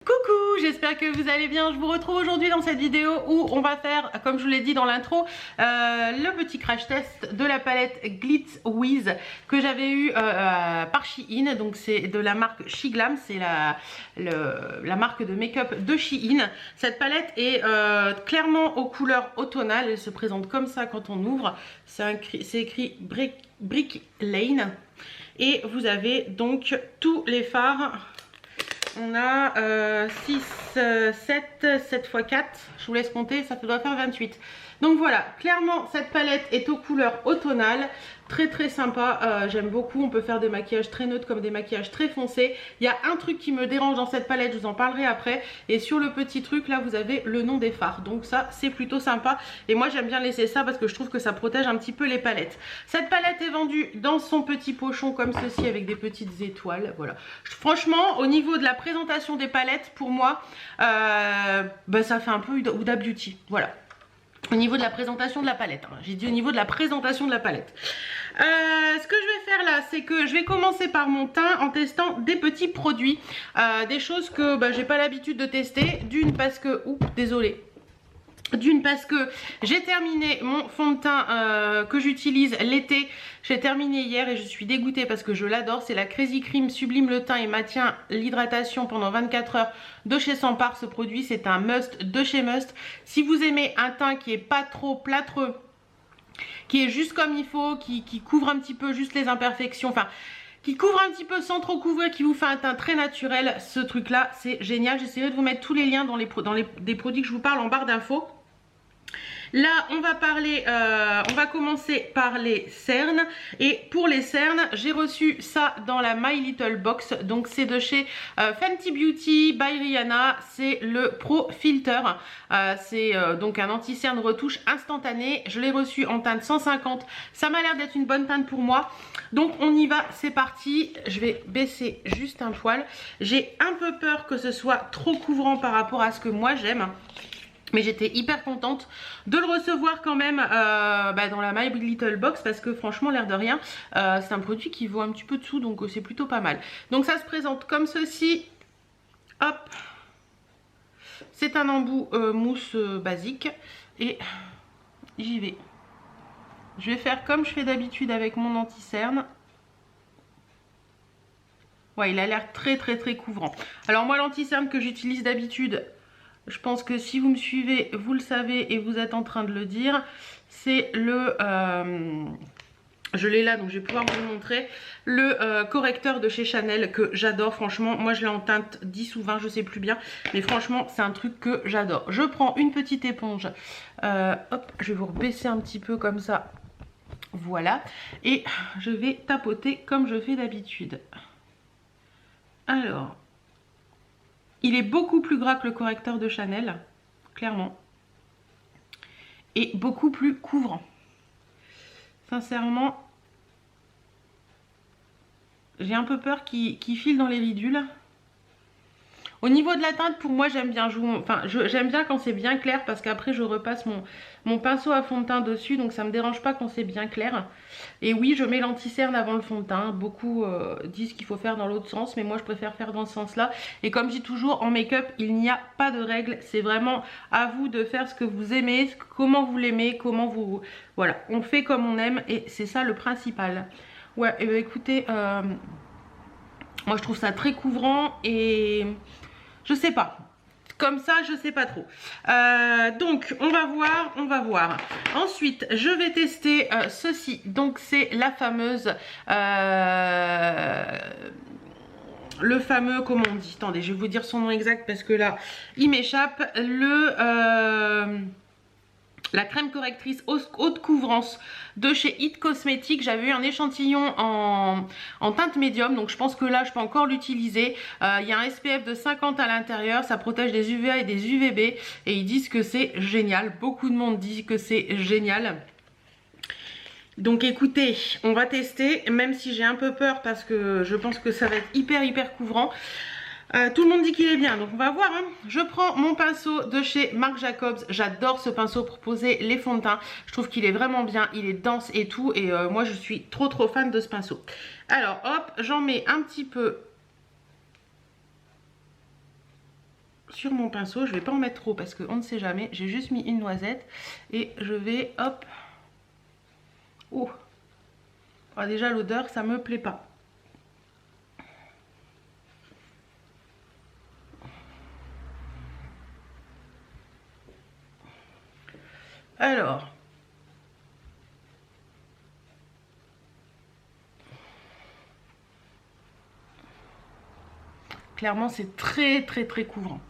Coucou, j'espère que vous allez bien. Je vous retrouve aujourd'hui dans cette vidéo où on va faire, comme je vous l'ai dit dans l'intro, le petit crash test de la palette Glitz Wiz que j'avais eu par Shein. Donc c'est de la marque Shiglam, c'est la marque de make-up de Shein. Cette palette est clairement aux couleurs automnales. Elle se présente comme ça quand on ouvre. C'est écrit Brick Lane. Et vous avez donc tous les fards. On a 6, 7 x 4, je vous laisse compter, ça doit faire 28. Donc voilà, clairement cette palette est aux couleurs automnales, très sympa, j'aime beaucoup. On peut faire des maquillages très neutres comme des maquillages très foncés. Il y a un truc qui me dérange dans cette palette, je vous en parlerai après. Et sur le petit truc là, vous avez le nom des fards, donc ça c'est plutôt sympa. Et moi j'aime bien laisser ça parce que je trouve que ça protège un petit peu les palettes. Cette palette est vendue dans son petit pochon comme ceci avec des petites étoiles, voilà. Franchement, au niveau de la présentation des palettes, pour moi, ça fait un peu Huda Beauty, voilà. Au niveau de la présentation de la palette, hein. J'ai dit au niveau de la présentation de la palette. Ce que je vais faire là, c'est que je vais commencer par mon teint en testant des petits produits, des choses que j'ai pas l'habitude de tester. D'une parce que, désolée. D'une parce que j'ai terminé mon fond de teint que j'utilise l'été. J'ai terminé hier et je suis dégoûtée parce que je l'adore. C'est la Crazy Cream Sublime le teint et maintient l'hydratation pendant 24 heures de chez Sampar. Ce produit c'est un must de chez Must. Si vous aimez un teint qui est pas trop plâtreux, qui est juste comme il faut, qui couvre un petit peu juste les imperfections, enfin qui couvre un petit peu sans trop couvrir, qui vous fait un teint très naturel, ce truc là c'est génial. J'essaierai de vous mettre tous les liens dans des produits que je vous parle en barre d'infos. Là on va parler, on va commencer par les cernes. Et pour les cernes, j'ai reçu ça dans la My Little Box. Donc c'est de chez Fenty Beauty by Rihanna. C'est le Pro Filter. C'est donc un anti-cerne retouche instantané. Je l'ai reçu en teinte 150. Ça m'a l'air d'être une bonne teinte pour moi. Donc on y va, c'est parti. Je vais baisser juste un poil. J'ai un peu peur que ce soit trop couvrant par rapport à ce que moi j'aime. Mais j'étais hyper contente de le recevoir quand même dans la My Little Box parce que franchement l'air de rien c'est un produit qui vaut un petit peu de sous, donc c'est plutôt pas mal. Donc ça se présente comme ceci. Hop, c'est un embout mousse basique et j'y vais. Je vais faire comme je fais d'habitude avec mon anti-cerne. Ouais, il a l'air très couvrant. Alors moi l'anti-cerne que j'utilise d'habitude, je pense que si vous me suivez, vous le savez et vous êtes en train de le dire. C'est le... je l'ai là, donc je vais pouvoir vous le montrer. Le correcteur de chez Chanel que j'adore. Franchement, moi je l'ai en teinte 10 ou 20, je sais plus bien. Mais franchement, c'est un truc que j'adore. Je prends une petite éponge. Hop, je vais vous rebaisser un petit peu comme ça. Voilà. Et je vais tapoter comme je fais d'habitude. Alors... il est beaucoup plus gras que le correcteur de Chanel, clairement. Et beaucoup plus couvrant. Sincèrement, j'ai un peu peur qu'il file dans les ridules. Au niveau de la teinte, pour moi, j'aime bien. J'aime bien quand c'est bien clair parce qu'après, je repasse mon pinceau à fond de teint dessus. Donc, ça ne me dérange pas quand c'est bien clair. Et oui, je mets l'anti-cerne avant le fond de teint. Beaucoup disent qu'il faut faire dans l'autre sens. Mais moi, je préfère faire dans ce sens-là. Et comme je dis toujours, en make-up, il n'y a pas de règle. C'est vraiment à vous de faire ce que vous aimez, comment vous l'aimez, comment vous... Voilà, on fait comme on aime. Et c'est ça le principal. Ouais, et écoutez, moi, je trouve ça très couvrant et... je sais pas. Comme ça, je sais pas trop. Donc, on va voir. Ensuite, je vais tester ceci. Donc, c'est la fameuse... le fameux, comment on dit? Attendez, je vais vous dire son nom exact parce que là, il m'échappe. La crème correctrice haute couvrance de chez It Cosmetics. J'avais eu un échantillon en teinte médium, donc je pense que là je peux encore l'utiliser. Il y a un SPF de 50 à l'intérieur, ça protège des UVA et des UVB et ils disent que c'est génial. Beaucoup de monde dit que c'est génial. Donc écoutez, on va tester, même si j'ai un peu peur parce que je pense que ça va être hyper couvrant. Tout le monde dit qu'il est bien, donc on va voir, hein. Je prends mon pinceau de chez Marc Jacobs. J'adore ce pinceau pour poser les fonds de teint. Je trouve qu'il est vraiment bien, il est dense et tout. Et moi je suis trop fan de ce pinceau. Alors hop, j'en mets un petit peu sur mon pinceau. Je vais pas en mettre trop parce qu'on ne sait jamais. J'ai juste mis une noisette et je vais, hop. Oh, ah, déjà l'odeur, ça me plaît pas. Alors, clairement c'est très couvrant.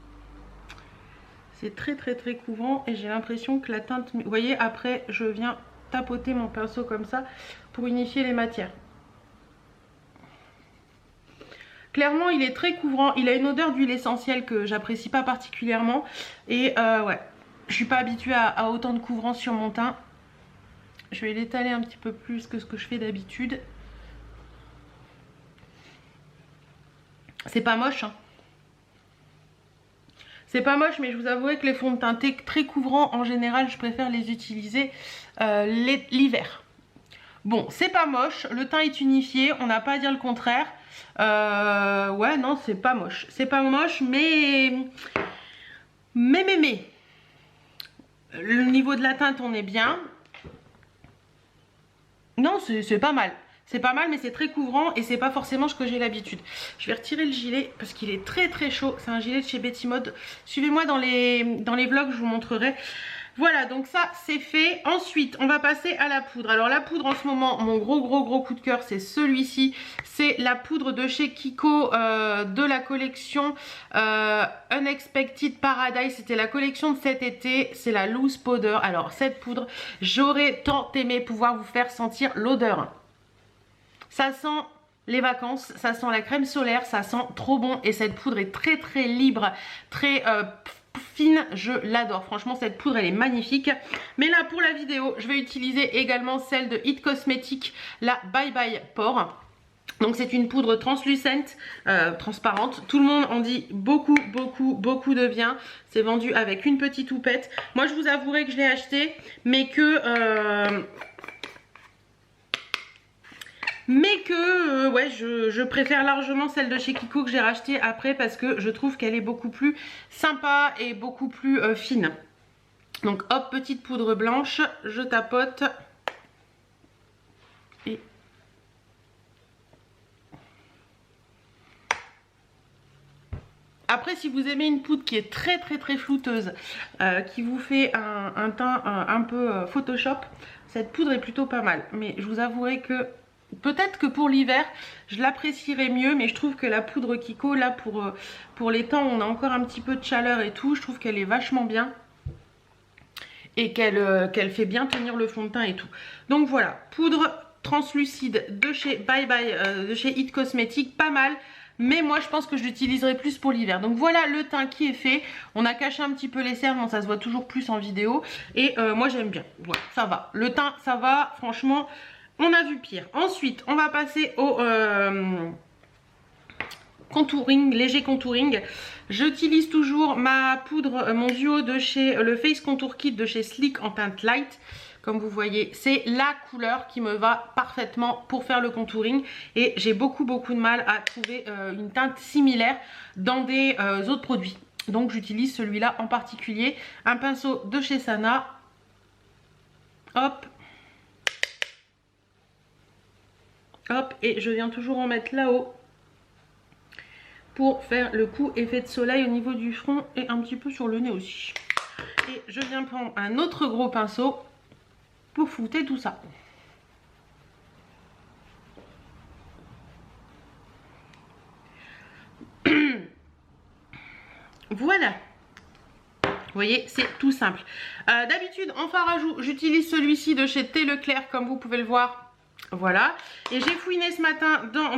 C'est très couvrant et j'ai l'impression que la teinte... Vous voyez, après je viens tapoter mon pinceau comme ça pour unifier les matières. Clairement il est très couvrant, il a une odeur d'huile essentielle que j'apprécie pas particulièrement. Et ouais, je suis pas habituée à autant de couvrant sur mon teint. Je vais l'étaler un petit peu plus que ce que je fais d'habitude. C'est pas moche hein. C'est pas moche, mais je vous avouerai que les fonds de teint très couvrants, en général, je préfère les utiliser l'hiver. Bon, c'est pas moche, le teint est unifié, on n'a pas à dire le contraire. Ouais, non, c'est pas moche. C'est pas moche, mais... Le niveau de la teinte, on est bien. Non, c'est pas mal. C'est pas mal, mais c'est très couvrant et c'est pas forcément ce que j'ai l'habitude. Je vais retirer le gilet parce qu'il est très chaud. C'est un gilet de chez Betty Mode. Suivez-moi dans les vlogs, je vous montrerai. Voilà, donc ça c'est fait. Ensuite, on va passer à la poudre. Alors la poudre en ce moment, mon gros coup de cœur, c'est celui-ci. C'est la poudre de chez Kiko de la collection Unexpected Paradise. C'était la collection de cet été. C'est la Loose Powder. Alors cette poudre, j'aurais tant aimé pouvoir vous faire sentir l'odeur. Ça sent les vacances, ça sent la crème solaire, ça sent trop bon. Et cette poudre est très libre, très fine, je l'adore. Franchement, cette poudre, elle est magnifique. Mais là, pour la vidéo, je vais utiliser également celle de It Cosmetics, la Bye Bye Pore. Donc c'est une poudre translucente, transparente. Tout le monde en dit beaucoup de bien. C'est vendu avec une petite houppette. Moi, je vous avouerai que je l'ai acheté, mais que... ouais, je préfère largement celle de chez Kiko que j'ai rachetée après parce que je trouve qu'elle est beaucoup plus sympa et beaucoup plus fine. Donc hop, petite poudre blanche, je tapote. Et après, si vous aimez une poudre qui est très flouteuse, qui vous fait un teint un peu Photoshop, cette poudre est plutôt pas mal. Mais je vous avouerai que peut-être que pour l'hiver, je l'apprécierais mieux, mais je trouve que la poudre Kiko, là, pour les temps où on a encore un petit peu de chaleur et tout, je trouve qu'elle est vachement bien. Et qu'elle fait bien tenir le fond de teint et tout. Donc voilà, poudre translucide de chez Bye Bye, de chez It Cosmetics, pas mal. Mais moi, je pense que je l'utiliserai plus pour l'hiver. Donc voilà le teint qui est fait. On a caché un petit peu les cernes, ça se voit toujours plus en vidéo. Et moi, j'aime bien. Voilà, ça va. Le teint, ça va. Franchement... On a vu pire. Ensuite, on va passer au contouring, léger contouring. J'utilise toujours ma poudre, mon duo de chez le Face Contour Kit de chez Sleek en teinte light. Comme vous voyez, c'est la couleur qui me va parfaitement pour faire le contouring. Et j'ai beaucoup de mal à trouver une teinte similaire dans des autres produits. Donc j'utilise celui-là en particulier. Un pinceau de chez Sana. Hop. Hop, et je viens toujours en mettre là-haut pour faire le coup effet de soleil au niveau du front et un petit peu sur le nez aussi. Et je viens prendre un autre gros pinceau pour flouter tout ça. Voilà. Vous voyez, c'est tout simple. D'habitude, en fard à joues, j'utilise celui-ci de chez Thé Leclerc, comme vous pouvez le voir. Voilà, et j'ai fouiné ce matin dans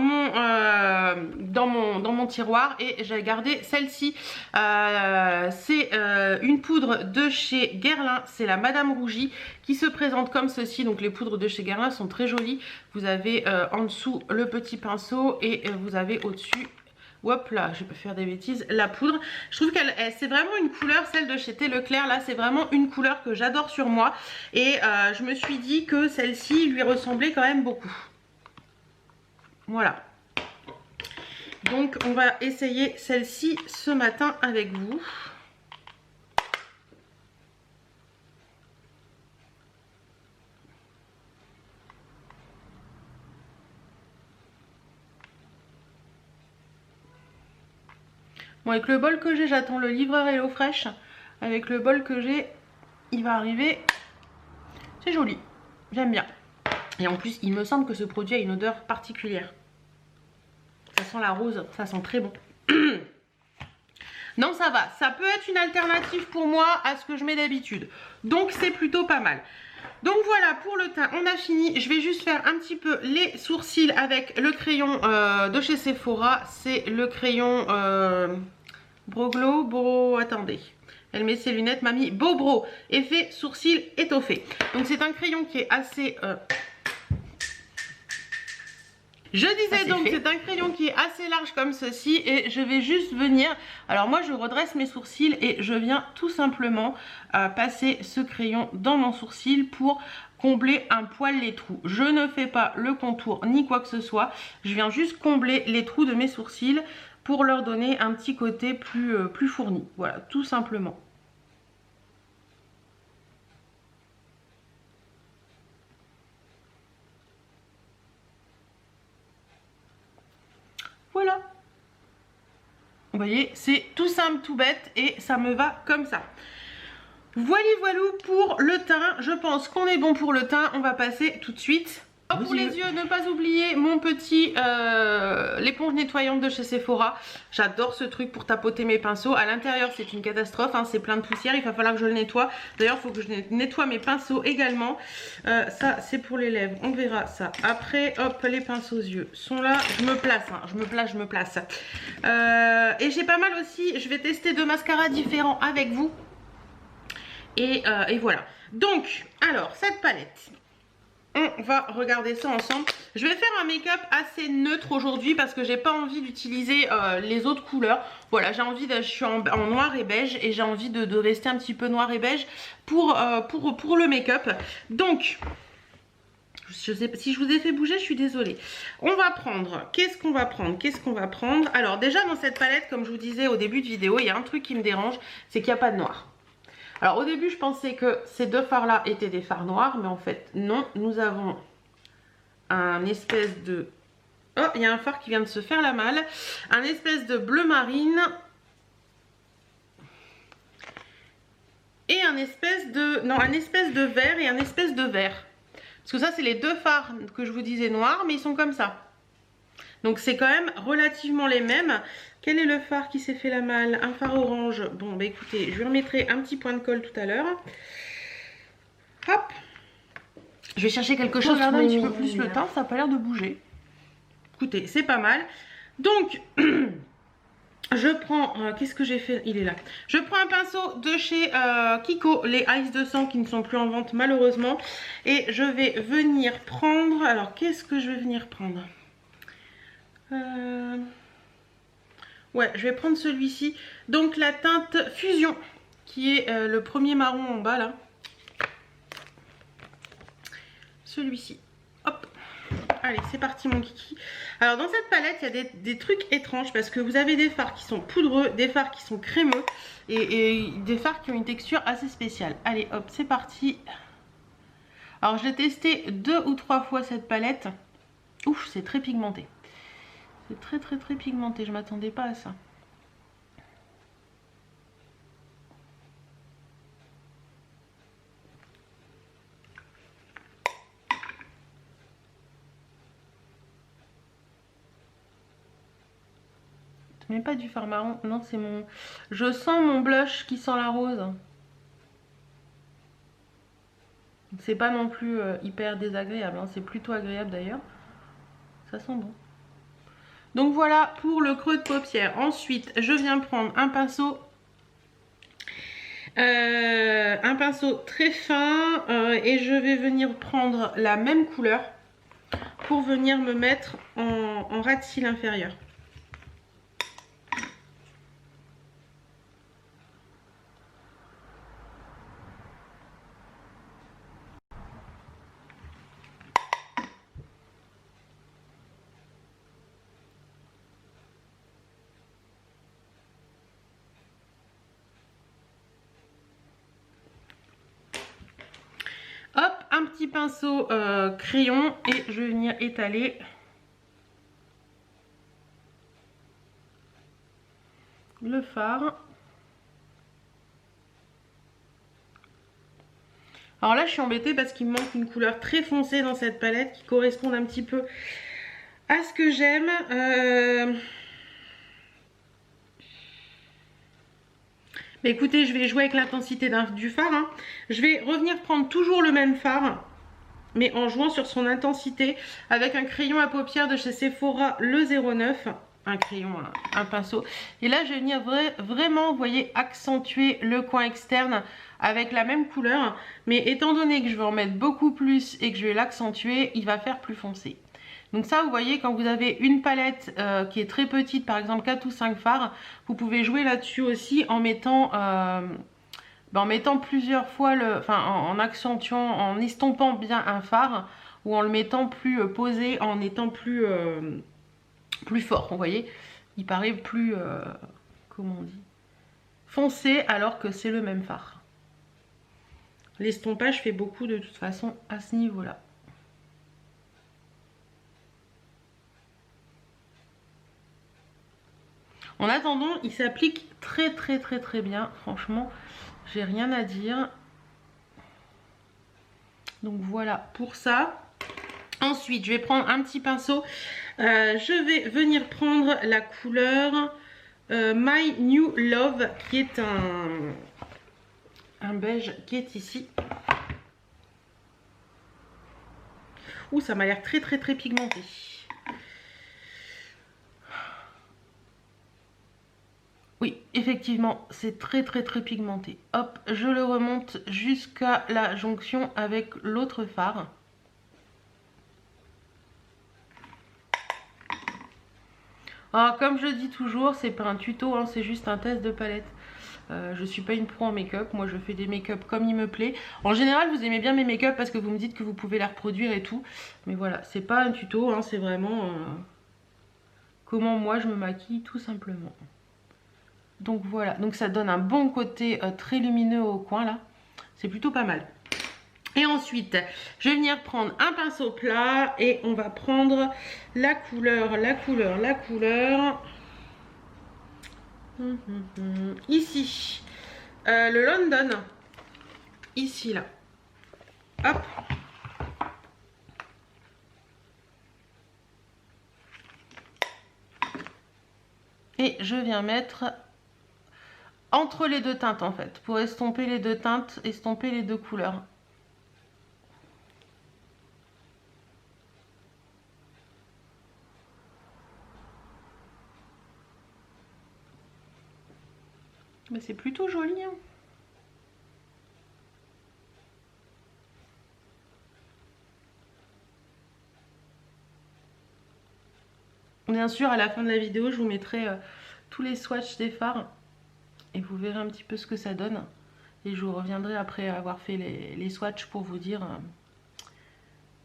mon tiroir et j'ai gardé celle-ci. C'est une poudre de chez Guerlain, c'est la Madame Rougie qui se présente comme ceci. Donc les poudres de chez Guerlain sont très jolies. Vous avez en dessous le petit pinceau et vous avez au-dessus... Hop là, je peux faire des bêtises. La poudre, je trouve qu'elle c'est vraiment une couleur, celle de chez Thé Leclerc là, c'est vraiment une couleur que j'adore sur moi. Et je me suis dit que celle-ci lui ressemblait quand même beaucoup. Voilà. Donc on va essayer celle-ci ce matin avec vous. Bon, avec le bol que j'ai, j'attends le livreur Hello Fresh. Avec le bol que j'ai, il va arriver. C'est joli, j'aime bien. Et en plus, il me semble que ce produit a une odeur particulière. Ça sent la rose, ça sent très bon. Non, ça va, ça peut être une alternative pour moi à ce que je mets d'habitude. Donc c'est plutôt pas mal. Donc voilà, pour le teint, on a fini. Je vais juste faire un petit peu les sourcils avec le crayon de chez Sephora. C'est le crayon Broglo. Attendez. Elle met ses lunettes, mamie. Bobro. Effet sourcil étoffé. Donc c'est un crayon qui est assez... Je disais donc c'est un crayon qui est assez large comme ceci et je vais juste venir, alors moi je redresse mes sourcils et je viens tout simplement passer ce crayon dans mon sourcil pour combler un poil les trous. Je ne fais pas le contour ni quoi que ce soit, je viens juste combler les trous de mes sourcils pour leur donner un petit côté plus fourni, voilà tout simplement. Voilà. Vous voyez, c'est tout simple, tout bête et ça me va comme ça. Voilà pour le teint. Je pense qu'on est bon pour le teint. On va passer tout de suite. Pour les yeux, ne pas oublier mon petit l'éponge nettoyante de chez Sephora. J'adore ce truc pour tapoter mes pinceaux. À l'intérieur, c'est une catastrophe, hein, c'est plein de poussière. Il va falloir que je le nettoie. D'ailleurs, il faut que je nettoie mes pinceaux également. Ça, c'est pour les lèvres. On verra ça. Après, hop, les pinceaux aux yeux sont là. Je me place, hein, je me place. Et j'ai pas mal aussi. Je vais tester deux mascaras différents avec vous. Et voilà. Donc, alors, cette palette. On va regarder ça ensemble. Je vais faire un make-up assez neutre aujourd'hui parce que j'ai pas envie d'utiliser les autres couleurs. Voilà, j'ai envie de... Je suis en noir et beige et j'ai envie de rester un petit peu noir et beige pour le make-up. Donc, je sais pas si je vous ai fait bouger, je suis désolée. On va prendre, qu'est-ce qu'on va prendre? Alors déjà dans cette palette, comme je vous disais au début de vidéo, il y a un truc qui me dérange, c'est qu'il n'y a pas de noir. Alors au début je pensais que ces deux fards là étaient des fards noirs, mais en fait non, nous avons un espèce de... Oh, il y a un fard qui vient de se faire la malle. Un espèce de bleu marine. Et un espèce de... Non, un espèce de vert et un espèce de vert. Parce que ça c'est les deux fards que je vous disais noirs, mais ils sont comme ça. Donc c'est quand même relativement les mêmes. Quel est le fard qui s'est fait la malle? Un fard orange. Bon bah écoutez, je lui remettrai un petit point de colle tout à l'heure. Hop. Je vais chercher quelque chose, regarder un petit peu plus le teint, ça n'a pas l'air de bouger. Écoutez, c'est pas mal. Donc, je prends... qu'est-ce que j'ai fait? Il est là. Je prends un pinceau de chez Kiko, les Ice 200 qui ne sont plus en vente malheureusement. Et je vais venir prendre... Alors, qu'est-ce que je vais venir prendre? Ouais, je vais prendre celui-ci. Donc la teinte Fusion, qui est le premier marron en bas là. Celui-ci. Hop. Allez, c'est parti mon kiki. Alors dans cette palette, il y a des trucs étranges parce que vous avez des fards qui sont poudreux, des fards qui sont crémeux et des fards qui ont une texture assez spéciale. Allez, hop, c'est parti. Alors je l'ai testé 2 ou 3 fois cette palette. Ouf, c'est très pigmenté. C'est très pigmenté, je m'attendais pas à ça. Mais pas du fard marron, non c'est mon... Je sens mon blush qui sent la rose. C'est pas non plus hyper désagréable, hein. C'est plutôt agréable d'ailleurs. Ça sent bon. Donc voilà pour le creux de paupière. Ensuite, je viens prendre un pinceau très fin et je vais venir prendre la même couleur pour venir me mettre en ras de cils inférieur. petit pinceau crayon et je vais venir étaler le fard. Alors là je suis embêtée parce qu'il me manque une couleur très foncée dans cette palette qui correspond un petit peu à ce que j'aime. Mais écoutez, je vais jouer avec l'intensité du fard, hein. Je vais revenir prendre toujours le même fard, mais en jouant sur son intensité avec un crayon à paupières de chez Sephora, le 09. Un crayon, un pinceau. Et là, je vais venir vraiment, vous voyez, accentuer le coin externe avec la même couleur. Mais étant donné que je vais en mettre beaucoup plus et que je vais l'accentuer, il va faire plus foncé. Donc ça, vous voyez, quand vous avez une palette qui est très petite, par exemple 4 ou 5 fards, vous pouvez jouer là-dessus aussi en mettant plusieurs fois, en accentuant, en estompant bien un fard ou en le mettant plus posé, en étant plus fort, vous voyez. Il paraît plus, comment on dit, foncé alors que c'est le même fard. L'estompage fait beaucoup de toute façon à ce niveau-là. En attendant, il s'applique très bien. Franchement, j'ai rien à dire. Donc voilà pour ça. Ensuite, je vais prendre un petit pinceau. Je vais venir prendre la couleur My New Love, qui est un beige qui est ici. Ouh, ça m'a l'air très pigmenté. Oui, effectivement, c'est très pigmenté. Hop, je le remonte jusqu'à la jonction avec l'autre fard. Alors, comme je dis toujours, c'est pas un tuto, hein, c'est juste un test de palette. Je suis pas une pro en make-up, moi je fais des make-up comme il me plaît. En général, vous aimez bien mes make-up parce que vous me dites que vous pouvez les reproduire et tout. Mais voilà, c'est pas un tuto, hein, c'est vraiment comment moi je me maquille tout simplement. Donc voilà, donc ça donne un bon côté très lumineux au coin là. C'est plutôt pas mal. Et ensuite, je vais venir prendre un pinceau plat et on va prendre la couleur. Ici, le London. Ici, là. Hop. Et je viens mettre entre les deux teintes en fait, pour estomper les deux teintes, estomper les deux couleurs. Mais c'est plutôt joli, hein. Bien sûr, à la fin de la vidéo, je vous mettrai tous les swatchs des fards. Et vous verrez un petit peu ce que ça donne. Et je vous reviendrai après avoir fait les swatchs pour vous dire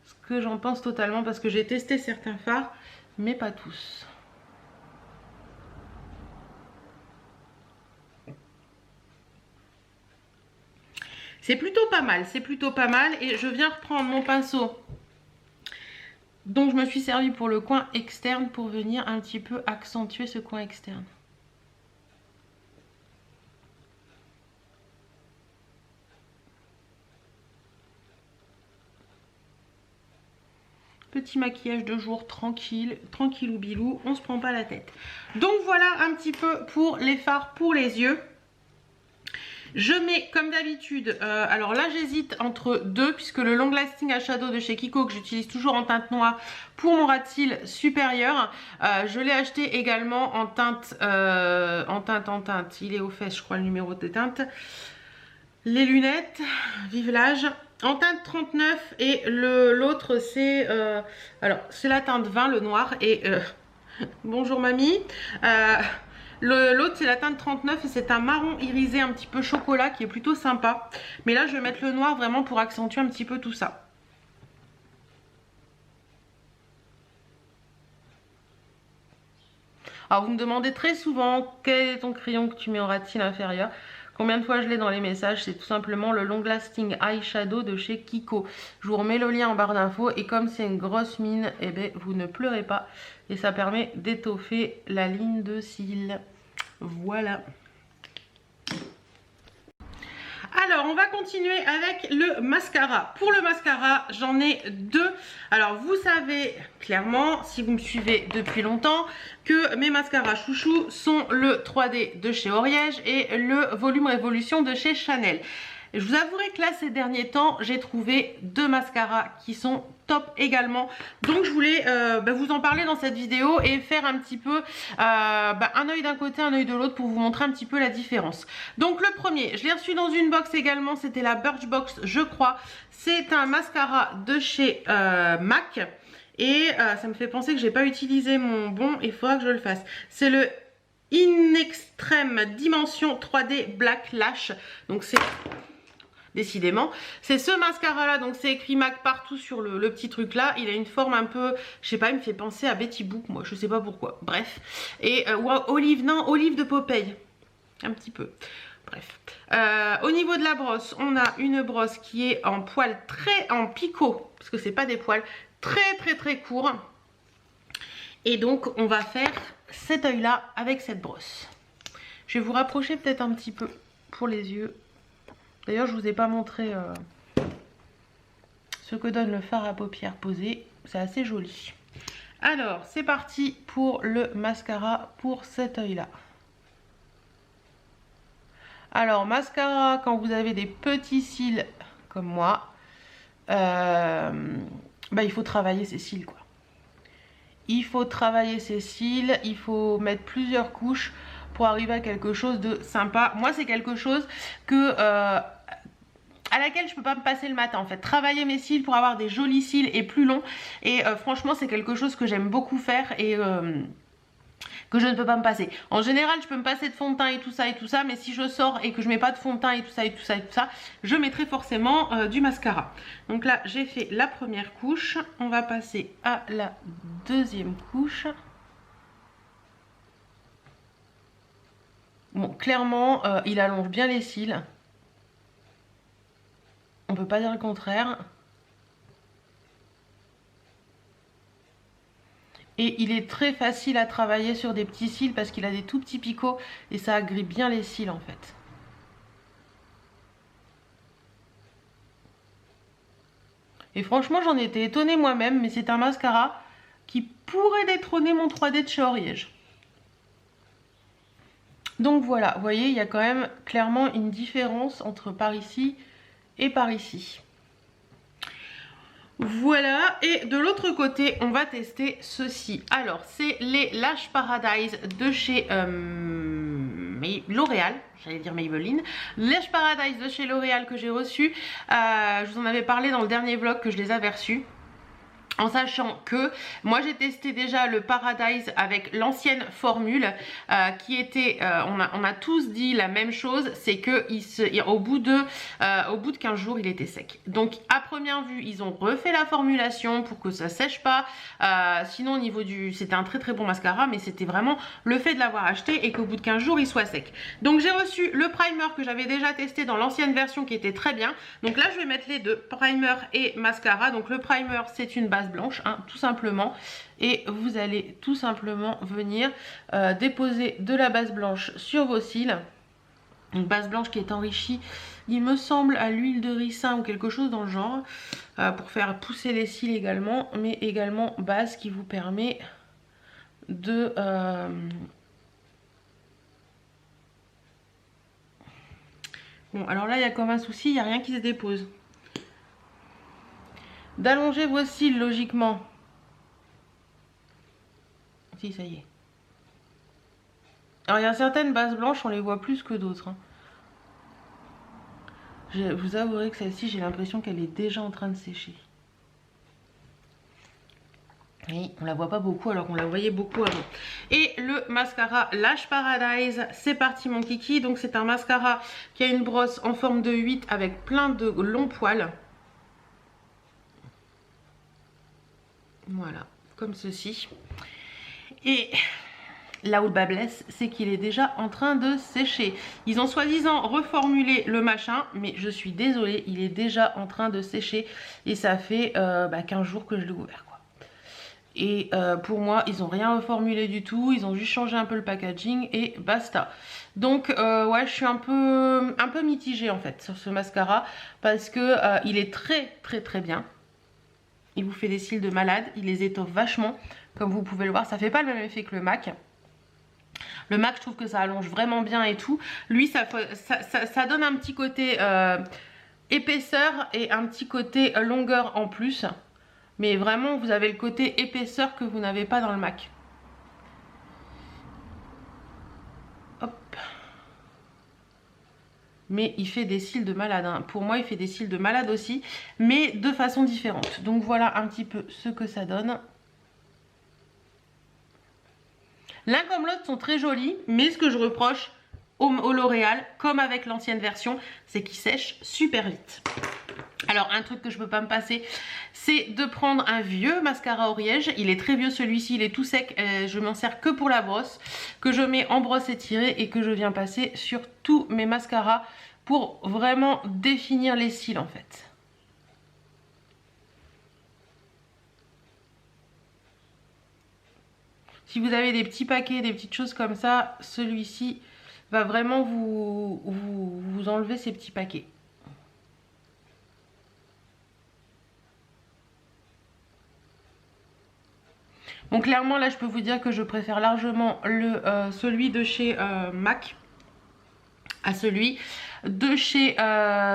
ce que j'en pense totalement. Parce que j'ai testé certains fards, mais pas tous. C'est plutôt pas mal, c'est plutôt pas mal. Et je viens reprendre mon pinceau dont je me suis servi pour le coin externe pour venir un petit peu accentuer ce coin externe. Petit maquillage de jour tranquille, tranquillou bilou, on se prend pas la tête. Donc voilà un petit peu pour les fards pour les yeux. Je mets comme d'habitude, alors là j'hésite entre deux puisque le Long Lasting Eyeshadow de chez Kiko que j'utilise toujours en teinte noire pour mon ras de cils supérieur. Je l'ai acheté également en teinte, il est aux fesses je crois le numéro de teinte. Les lunettes, vive l'âge, en teinte 39 et l'autre c'est, alors c'est la teinte 20 le noir et bonjour mamie. L'autre c'est la teinte 39 et c'est un marron irisé un petit peu chocolat qui est plutôt sympa. Mais là je vais mettre le noir vraiment pour accentuer un petit peu tout ça. Alors vous me demandez très souvent quel est ton crayon que tu mets en ras de cils inférieur. Combien de fois je l'ai dans les messages, c'est tout simplement le Long Lasting Eyeshadow de chez Kiko. Je vous remets le lien en barre d'infos et comme c'est une grosse mine, eh ben, vous ne pleurez pas. Et ça permet d'étoffer la ligne de cils. Voilà. Alors, on va continuer avec le mascara. Pour le mascara, j'en ai deux. Alors, vous savez clairement, si vous me suivez depuis longtemps, que mes mascaras chouchous sont le 3D de chez Oriège et le Volume Révolution de chez Chanel. Je vous avouerai que là, ces derniers temps, j'ai trouvé deux mascaras qui sont top également. Donc, je voulais vous en parler dans cette vidéo et faire un petit peu un œil d'un côté, un œil de l'autre pour vous montrer un petit peu la différence. Donc, le premier, je l'ai reçu dans une box également. C'était la Birchbox, je crois. C'est un mascara de chez MAC. Et ça me fait penser que j'ai pas utilisé mon bon. Il faudra que je le fasse. C'est le In Extreme Dimension 3D Black Lash. Donc, c'est... Décidément, c'est ce mascara là, donc c'est écrit MAC partout sur le petit truc là. Il a une forme un peu, je sais pas, il me fait penser à Betty Boop, moi je sais pas pourquoi, bref. Et ou à Olive, non, Olive de Popeye, un petit peu, bref. Au niveau de la brosse, on a une brosse qui est en poil en picot, parce que c'est pas des poils, très courts. Et donc on va faire cet œil là avec cette brosse. Je vais vous rapprocher peut-être un petit peu pour les yeux. D'ailleurs, je ne vous ai pas montré ce que donne le fard à paupières posé. C'est assez joli. Alors, c'est parti pour le mascara pour cet œil-là. Alors, mascara, quand vous avez des petits cils comme moi, il faut travailler ses cils, quoi. Il faut travailler ses cils, il faut mettre plusieurs couches pour arriver à quelque chose de sympa. Moi, c'est quelque chose que... à laquelle je peux pas me passer le matin en fait. Travailler mes cils pour avoir des jolis cils et plus longs. Et franchement, c'est quelque chose que j'aime beaucoup faire et que je ne peux pas me passer. En général, je peux me passer de fond de teint et tout ça, mais si je sors et que je mets pas de fond de teint et tout ça, je mettrai forcément du mascara. Donc là, j'ai fait la première couche. On va passer à la deuxième couche. Bon, clairement, il allonge bien les cils. On peut pas dire le contraire. Et il est très facile à travailler sur des petits cils parce qu'il a des tout petits picots et ça agrippe bien les cils en fait. Et franchement, j'en étais étonnée moi-même, mais c'est un mascara qui pourrait détrôner mon 3D de chez Oriège. Donc voilà, vous voyez, il y a quand même clairement une différence entre par ici et par ici. Voilà, et de l'autre côté, on va tester ceci. Alors, c'est les Lash Paradise de chez L'Oréal. J'allais dire Maybelline. Lash Paradise de chez L'Oréal que j'ai reçu. Je vous en avais parlé dans le dernier vlog que je les avais reçus. En sachant que moi j'ai testé déjà le Paradise avec l'ancienne formule qui était, on a tous dit la même chose, c'est que au bout de 15 jours il était sec. Donc à première vue ils ont refait la formulation pour que ça sèche pas. Sinon au niveau c'était un très bon mascara, mais c'était vraiment le fait de l'avoir acheté et qu'au bout de 15 jours il soit sec. Donc j'ai reçu le primer que j'avais déjà testé dans l'ancienne version qui était très bien. Donc là je vais mettre les deux, primer et mascara. Donc le primer c'est une base blanche, hein, tout simplement, et vous allez tout simplement venir déposer de la base blanche sur vos cils, une base blanche qui est enrichie, il me semble, à l'huile de ricin ou quelque chose dans le genre, pour faire pousser les cils également, mais également base qui vous permet de bon, alors là il y a comme un souci, il n'y a rien qui se dépose. D'allonger vos cils logiquement. Si, ça y est. Alors il y a certaines bases blanches, on les voit plus que d'autres. Hein. Je vous avouerai que celle-ci, j'ai l'impression qu'elle est déjà en train de sécher. Oui, on la voit pas beaucoup alors qu'on la voyait beaucoup avant. Et le mascara Lash Paradise, c'est parti mon kiki. Donc c'est un mascara qui a une brosse en forme de 8 avec plein de longs poils. Voilà, comme ceci. Et là où le bas blesse, c'est qu'il est déjà en train de sécher. Ils ont soi-disant reformulé le machin, mais je suis désolée, il est déjà en train de sécher. Et ça fait 15 jours que je l'ai ouvert, quoi. Et pour moi, ils n'ont rien reformulé du tout. Ils ont juste changé un peu le packaging et basta. Donc ouais, je suis un peu mitigée en fait sur ce mascara. Parce que il est très bien. Il vous fait des cils de malade. Il les étoffe vachement. Comme vous pouvez le voir, ça fait pas le même effet que le MAC. Le MAC, je trouve que ça allonge vraiment bien et tout. Lui, ça donne un petit côté épaisseur et un petit côté longueur en plus. Mais vraiment, vous avez le côté épaisseur que vous n'avez pas dans le MAC. Hop. Mais il fait des cils de malade, hein. Pour moi, il fait des cils de malade aussi, mais de façon différente. Donc voilà un petit peu ce que ça donne. L'un comme l'autre sont très jolis, mais ce que je reproche au L'Oréal, comme avec l'ancienne version, c'est qu'ils sèchent super vite. Alors un truc que je peux pas me passer, c'est de prendre un vieux mascara Ariège. Il est très vieux celui-ci, il est tout sec, je m'en sers que pour la brosse, que je mets en brosse étirée et que je viens passer sur tous mes mascaras pour vraiment définir les cils en fait. Si vous avez des petits paquets, des petites choses comme ça, celui-ci va vraiment vous enlever ces petits paquets. Donc clairement là je peux vous dire que je préfère largement celui de chez MAC à celui de chez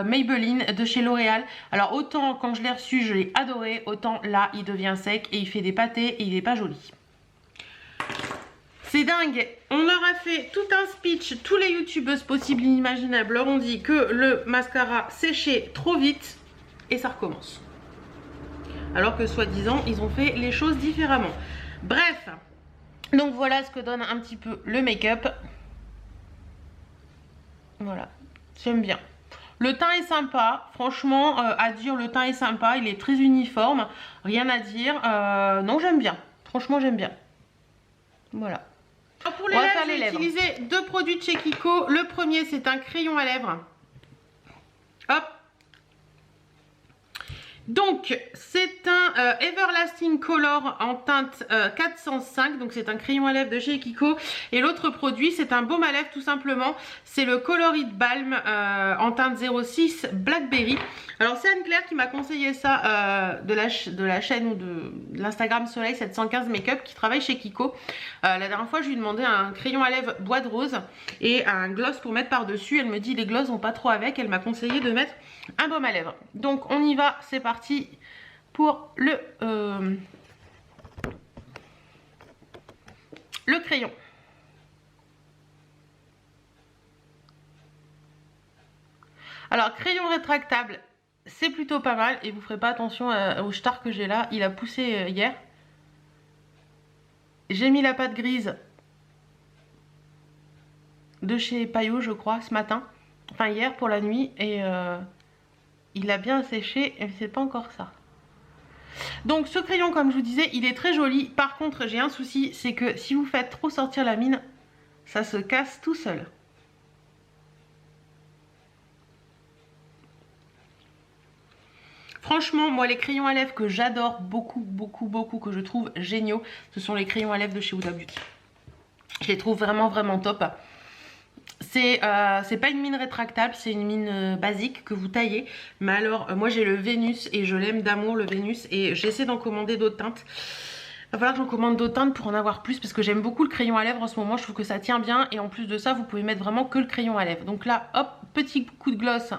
Maybelline, de chez L'Oréal. Alors autant quand je l'ai reçu je l'ai adoré, autant là il devient sec et il fait des pâtés et il n'est pas joli. C'est dingue, on leur a fait tout un speech, tous les youtubeuses possibles et inimaginables leur ont dit que le mascara séchait trop vite et ça recommence. Alors que soi-disant ils ont fait les choses différemment. Bref, donc voilà ce que donne un petit peu le make-up. Voilà, j'aime bien. Le teint est sympa, franchement, à dire le teint est sympa, il est très uniforme, rien à dire. Non, j'aime bien, franchement j'aime bien. Voilà. Alors pour les lèvres, j'ai utilisé deux produits de chez Kiko. Le premier, c'est un crayon à lèvres. Hop. Donc, c'est un Everlasting Color en teinte 405. Donc, c'est un crayon à lèvres de chez Kiko. Et l'autre produit, c'est un baume à lèvres tout simplement. C'est le Color It Balm en teinte 06 Blackberry. Alors, c'est Anne-Claire qui m'a conseillé ça de la chaîne ou de l'Instagram Soleil 715 Makeup qui travaille chez Kiko. La dernière fois, je lui ai demandé un crayon à lèvres bois de rose et un gloss pour mettre par-dessus. Elle me dit les gloss vont pas trop avec. Elle m'a conseillé de mettre un baume à lèvres. Donc, on y va. C'est parti pour le crayon. Alors, crayon rétractable, c'est plutôt pas mal. Et vous ferez pas attention au star que j'ai là. Il a poussé hier. J'ai mis la pâte grise de chez Payot, je crois, ce matin. Enfin, hier pour la nuit. Et il a bien séché. Et c'est pas encore ça. Donc, ce crayon, comme je vous disais, il est très joli. Par contre, j'ai un souci. C'est que si vous faites trop sortir la mine, ça se casse tout seul. Franchement, moi, les crayons à lèvres que j'adore beaucoup, que je trouve géniaux, ce sont les crayons à lèvres de chez Huda Beauty. Je les trouve vraiment top. C'est pas une mine rétractable, c'est une mine basique que vous taillez. Mais alors, moi, j'ai le Vénus et je l'aime d'amour, le Vénus. Et j'essaie d'en commander d'autres teintes. Il va falloir que j'en commande d'autres teintes pour en avoir plus parce que j'aime beaucoup le crayon à lèvres en ce moment. Je trouve que ça tient bien. Et en plus de ça, vous pouvez mettre vraiment que le crayon à lèvres. Donc là, hop, petit coup de gloss.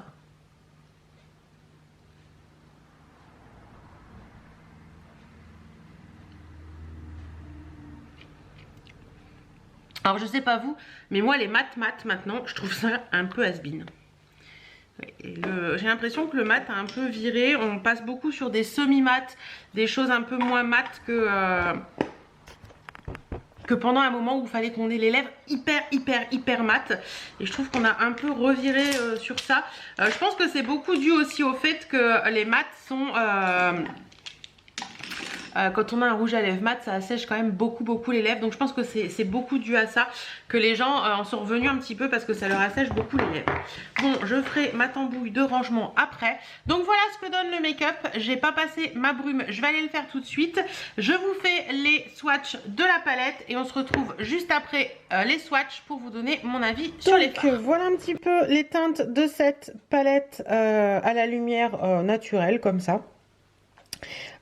Alors je sais pas vous, mais moi les mat maintenant, je trouve ça un peu has-been. J'ai l'impression que le mat a un peu viré. On passe beaucoup sur des semi-mat, des choses un peu moins mat que pendant un moment où il fallait qu'on ait les lèvres hyper mat. Et je trouve qu'on a un peu reviré sur ça. Je pense que c'est beaucoup dû aussi au fait que les mats quand on a un rouge à lèvres mat, ça assèche quand même beaucoup les lèvres. Donc je pense que c'est beaucoup dû à ça que les gens en sont revenus un petit peu parce que ça leur assèche beaucoup les lèvres. Bon, je ferai ma tambouille de rangement après. Donc voilà ce que donne le make-up. J'ai pas passé ma brume, je vais aller le faire tout de suite. Je vous fais les swatchs de la palette et on se retrouve juste après les swatchs pour vous donner mon avis sur les fards. Voilà un petit peu les teintes de cette palette à la lumière naturelle comme ça.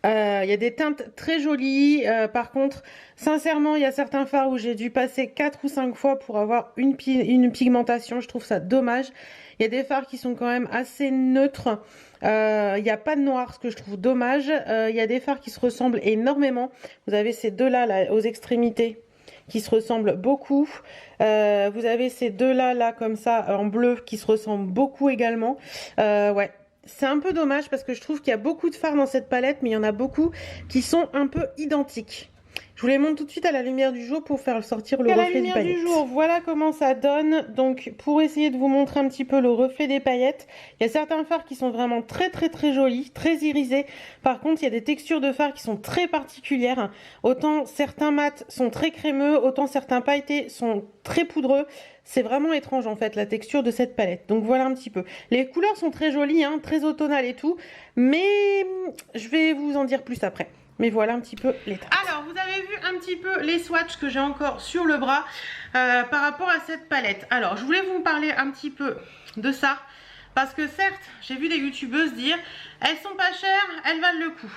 Il y a des teintes très jolies, par contre sincèrement il y a certains fards où j'ai dû passer 4 ou 5 fois pour avoir une pigmentation, je trouve ça dommage. Il y a des fards qui sont quand même assez neutres, il n'y a pas de noir, ce que je trouve dommage. Il y a des fards qui se ressemblent énormément, vous avez ces deux là aux extrémités qui se ressemblent beaucoup, vous avez ces deux là comme ça en bleu qui se ressemblent beaucoup également, ouais. C'est un peu dommage parce que je trouve qu'il y a beaucoup de fards dans cette palette, mais il y en a beaucoup qui sont un peu identiques. Je vous les montre tout de suite à la lumière du jour pour faire sortir le reflet des paillettes. Voilà comment ça donne. Donc pour essayer de vous montrer un petit peu le reflet des paillettes, il y a certains fards qui sont vraiment très jolis, très irisés. Par contre, il y a des textures de fards qui sont très particulières. Autant certains mats sont très crémeux, autant certains pailletés sont très poudreux. C'est vraiment étrange en fait la texture de cette palette. Donc voilà un petit peu. Les couleurs sont très jolies, hein, très automnales et tout. Mais je vais vous en dire plus après. Mais voilà un petit peu les teintes. Alors vous avez vu un petit peu les swatchs que j'ai encore sur le bras par rapport à cette palette. Alors je voulais vous parler un petit peu de ça. Parce que certes, j'ai vu des youtubeuses dire elles sont pas chères, elles valent le coup.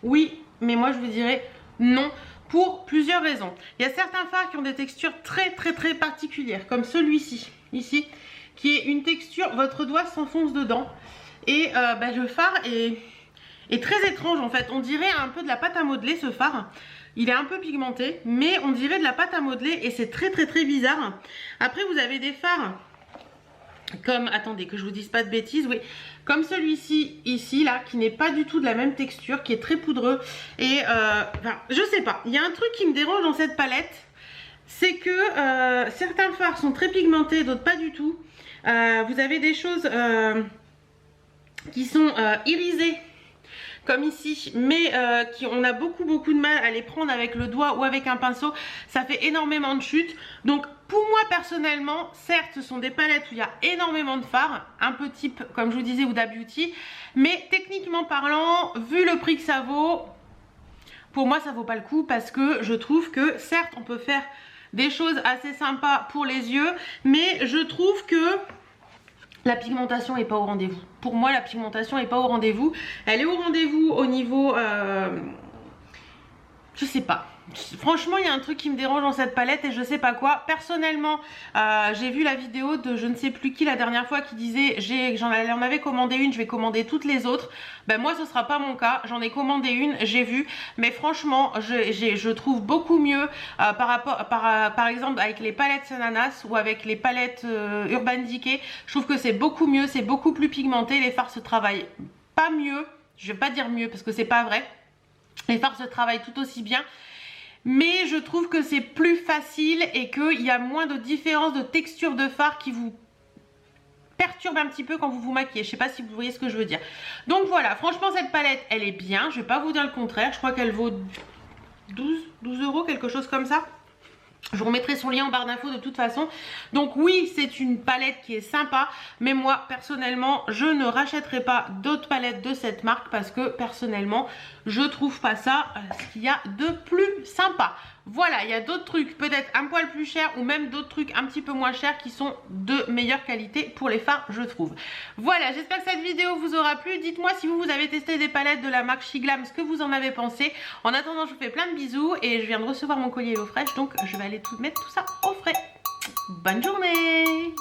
Oui, mais moi je vous dirais non. Pour plusieurs raisons. Il y a certains fards qui ont des textures très particulières, comme celui-ci, ici, qui est une texture, votre doigt s'enfonce dedans. Et le fard est très étrange en fait. On dirait un peu de la pâte à modeler ce fard. Il est un peu pigmenté, mais on dirait de la pâte à modeler et c'est très bizarre. Après, vous avez des fards comme, attendez que je vous dise pas de bêtises, oui, comme celui-ci ici là, qui n'est pas du tout de la même texture, qui est très poudreux. Et enfin, je sais pas, il y a un truc qui me dérange dans cette palette, c'est que certains fards sont très pigmentés, d'autres pas du tout. Vous avez des choses qui sont irisées comme ici, mais on a beaucoup de mal à les prendre avec le doigt ou avec un pinceau. Ça fait énormément de chutes. Donc pour moi personnellement, certes ce sont des palettes où il y a énormément de fards, un peu type comme je vous disais Huda Beauty, mais techniquement parlant, vu le prix que ça vaut, pour moi ça vaut pas le coup, parce que je trouve que certes on peut faire des choses assez sympas pour les yeux, mais je trouve que la pigmentation n'est pas au rendez-vous. Pour moi, la pigmentation n'est pas au rendez-vous. Elle est au rendez-vous au niveau... je sais pas. Franchement, il y a un truc qui me dérange dans cette palette et je sais pas quoi. Personnellement, j'ai vu la vidéo de je ne sais plus qui la dernière fois qui disait j'en avais commandé une, je vais commander toutes les autres. Ben moi, ce sera pas mon cas. J'en ai commandé une, j'ai vu. Mais franchement, je trouve beaucoup mieux par exemple avec les palettes Ananas ou avec les palettes Urban Decay. Je trouve que c'est beaucoup mieux, c'est beaucoup plus pigmenté. Les fards se travaillent pas mieux. Je vais pas dire mieux parce que c'est pas vrai. Les fards se travaillent tout aussi bien. Mais je trouve que c'est plus facile et qu'il y a moins de différence de texture de fard qui vous perturbe un petit peu quand vous vous maquillez. Je sais pas si vous voyez ce que je veux dire. Donc voilà, franchement cette palette elle est bien. Je vais pas vous dire le contraire. Je crois qu'elle vaut 12 €, quelque chose comme ça. Je vous remettrai son lien en barre d'infos de toute façon. Donc oui, c'est une palette qui est sympa. Mais moi, personnellement, je ne rachèterai pas d'autres palettes de cette marque. Parce que personnellement, je trouve pas ça ce qu'il y a de plus sympa. Voilà, il y a d'autres trucs peut-être un poil plus chers ou même d'autres trucs un petit peu moins chers qui sont de meilleure qualité pour les fards, je trouve. Voilà, j'espère que cette vidéo vous aura plu. Dites-moi si vous avez testé des palettes de la marque Shiglam, ce que vous en avez pensé. En attendant, je vous fais plein de bisous et je viens de recevoir mon collier Hello Fresh, donc je vais aller mettre tout ça au frais. Bonne journée!